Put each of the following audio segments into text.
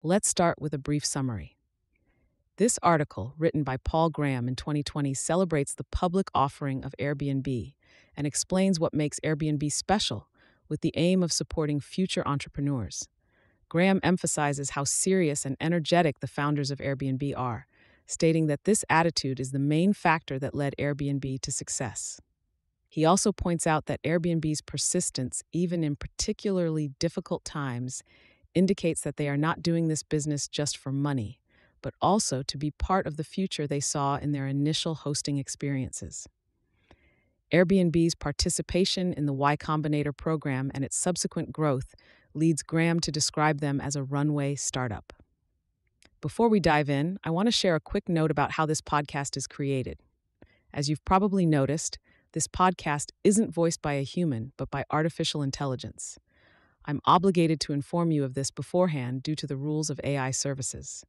Let's start with a brief summary. This article, written by Paul Graham in 2020, celebrates the public offering of Airbnb and explains what makes Airbnb special with the aim of supporting future entrepreneurs. Graham emphasizes how serious and energetic the founders of Airbnb are, stating that this attitude is the main factor that led Airbnb to success. He also points out that Airbnb's persistence, even in particularly difficult times, indicates that they are not doing this business just for money, but also to be part of the future they saw in their initial hosting experiences. Airbnb's participation in the Y Combinator program and its subsequent growth leads Graham to describe them as a runway startup. Before we dive in, I want to share a quick note about how this podcast is created. As you've probably noticed, this podcast isn't voiced by a human, but by artificial intelligence. I'm obligated to inform you of this beforehand due to the rules of AI services.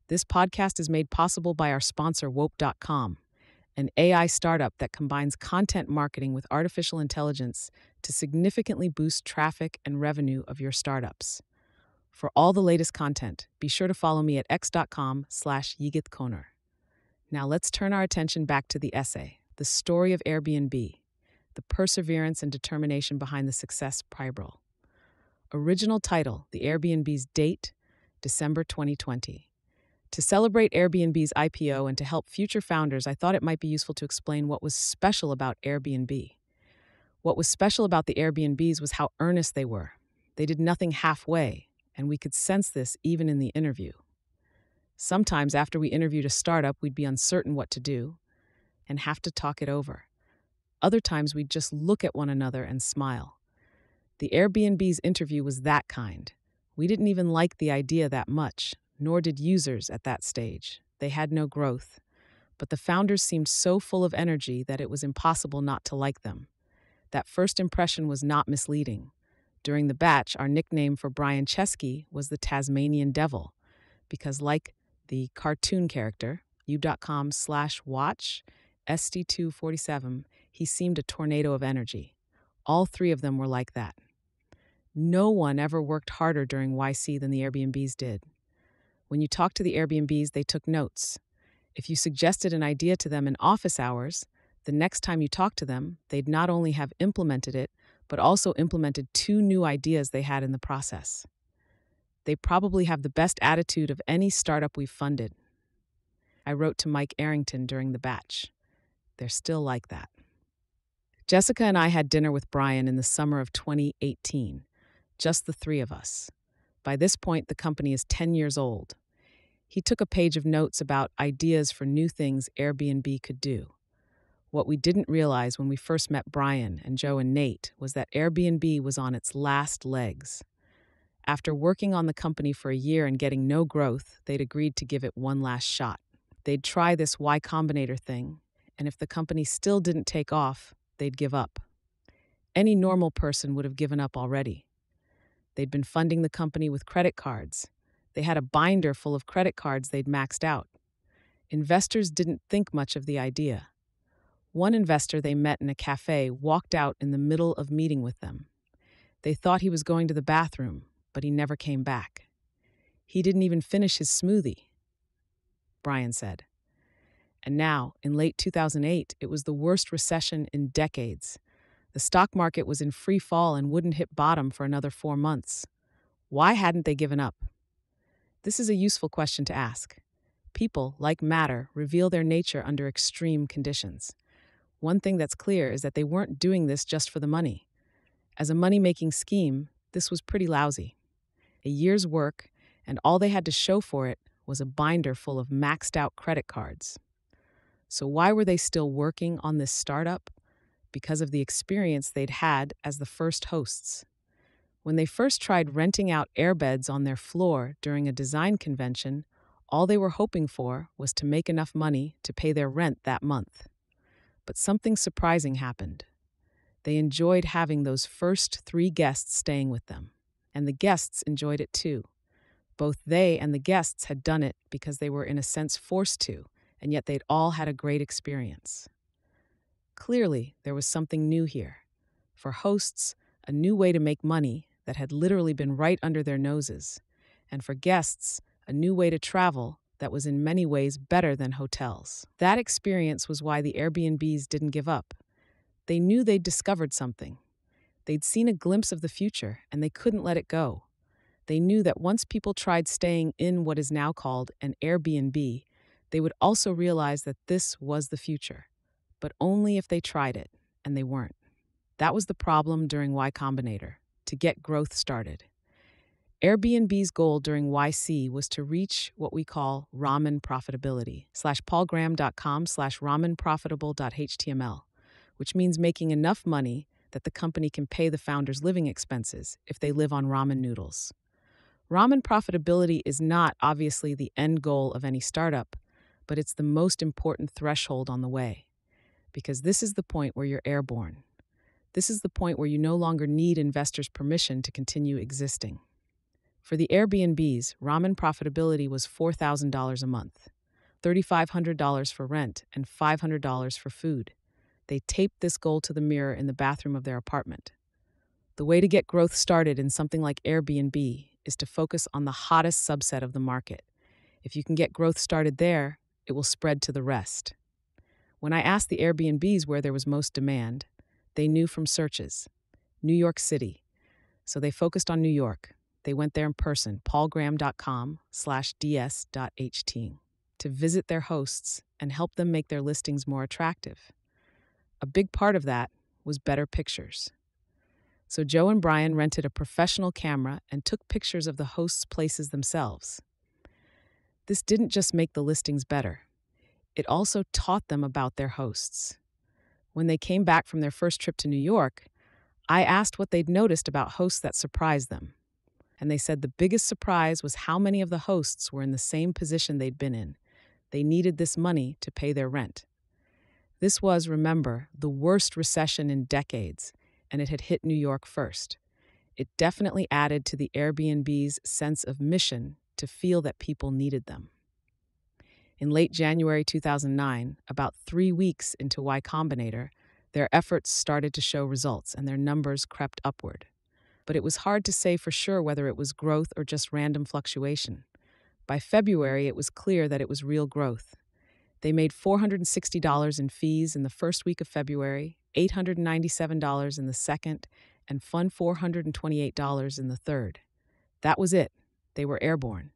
This podcast is made possible by our sponsor, Wope.com, an AI startup that combines content marketing with artificial intelligence to significantly boost traffic and revenue of your startups. For all the latest content, be sure to follow me at x.com/yigithkoner. Now let's turn our attention back to the essay, The Story of Airbnb, the perseverance and determination behind the success Pribril. Original title, The Airbnb's date, December 2020. To celebrate Airbnb's IPO and to help future founders, I thought it might be useful to explain what was special about Airbnb. What was special about the Airbnbs was how earnest they were. They did nothing halfway, and we could sense this even in the interview. Sometimes after we interviewed a startup, we'd be uncertain what to do and have to talk it over. Other times we'd just look at one another and smile. The Airbnb's interview was that kind. We didn't even like the idea that much, nor did users at that stage. They had no growth. But the founders seemed so full of energy that it was impossible not to like them. That first impression was not misleading. During the batch, our nickname for Brian Chesky was the Tasmanian Devil, because like the cartoon character, u.com/watch, ST247, he seemed a tornado of energy. All three of them were like that. No one ever worked harder during YC than the Airbnbs did. When you talked to the Airbnbs, they took notes. If you suggested an idea to them in office hours, the next time you talked to them, they'd not only have implemented it, but also implemented 2 new ideas they had in the process. They probably have the best attitude of any startup we've funded. I wrote to Mike Arrington during the batch. They're still like that. Jessica and I had dinner with Brian in the summer of 2018, just the 3 of us. By this point, the company is 10 years old. He took a page of notes about ideas for new things Airbnb could do. What we didn't realize when we first met Brian and Joe and Nate was that Airbnb was on its last legs. After working on the company for a year and getting no growth, they'd agreed to give it one last shot. They'd try this Y Combinator thing, and if the company still didn't take off, they'd give up. Any normal person would have given up already. They'd been funding the company with credit cards. They had a binder full of credit cards they'd maxed out. Investors didn't think much of the idea. One investor they met in a cafe walked out in the middle of meeting with them. They thought he was going to the bathroom, but he never came back. He didn't even finish his smoothie, Brian said. And now, in late 2008, it was the worst recession in decades. The stock market was in free fall and wouldn't hit bottom for another 4 months. Why hadn't they given up? This is a useful question to ask. People, like matter, reveal their nature under extreme conditions. One thing that's clear is that they weren't doing this just for the money. As a money-making scheme, this was pretty lousy. A year's work, and all they had to show for it was a binder full of maxed-out credit cards. So why were they still working on this startup? Because of the experience they'd had as the first hosts. When they first tried renting out airbeds on their floor during a design convention, all they were hoping for was to make enough money to pay their rent that month. But something surprising happened. They enjoyed having those first 3 guests staying with them, and the guests enjoyed it too. Both they and the guests had done it because they were in a sense forced to, and yet they'd all had a great experience. Clearly, there was something new here. For hosts, a new way to make money that had literally been right under their noses. and for guests, a new way to travel that was in many ways better than hotels. That experience was why the Airbnbs didn't give up. They knew they'd discovered something. They'd seen a glimpse of the future, and they couldn't let it go. They knew that once people tried staying in what is now called an Airbnb, they would also realize that this was the future, but only if they tried it, and they weren't. That was the problem during Y Combinator, to get growth started. Airbnb's goal during YC was to reach what we call ramen profitability, paulgraham.com/ramenprofitable.html, which means making enough money that the company can pay the founders' living expenses if they live on ramen noodles. Ramen profitability is not obviously the end goal of any startup, but it's the most important threshold on the way, because this is the point where you're airborne. This is the point where you no longer need investors' permission to continue existing. For the Airbnbs, ramen profitability was $4,000 a month, $3,500 for rent, and $500 for food. They taped this goal to the mirror in the bathroom of their apartment. The way to get growth started in something like Airbnb is to focus on the hottest subset of the market. If you can get growth started there, it will spread to the rest. When I asked the Airbnbs where there was most demand, they knew from searches. New York City. So they focused on New York. They went there in person, paulgraham.com/ds.ht, to visit their hosts and help them make their listings more attractive. A big part of that was better pictures. So Joe and Brian rented a professional camera and took pictures of the hosts' places themselves. This didn't just make the listings better. It also taught them about their hosts. When they came back from their first trip to New York, I asked what they'd noticed about hosts that surprised them. And they said the biggest surprise was how many of the hosts were in the same position they'd been in. They needed this money to pay their rent. This was, remember, the worst recession in decades, and it had hit New York first. It definitely added to the Airbnb's sense of mission to feel that people needed them. In late January 2009, about 3 weeks into Y Combinator, their efforts started to show results and their numbers crept upward. But it was hard to say for sure whether it was growth or just random fluctuation. By February, it was clear that it was real growth. They made $460 in fees in the first week of February, $897 in the second, and fun $428 in the third. That was it. They were airborne.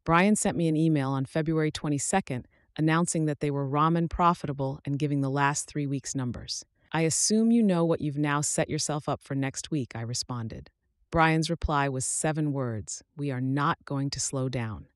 Brian sent me an email on February 22nd announcing that they were ramen profitable and giving the last 3 weeks' numbers. I assume you know what you've now set yourself up for next week, I responded. Brian's reply was 7 words: we are not going to slow down.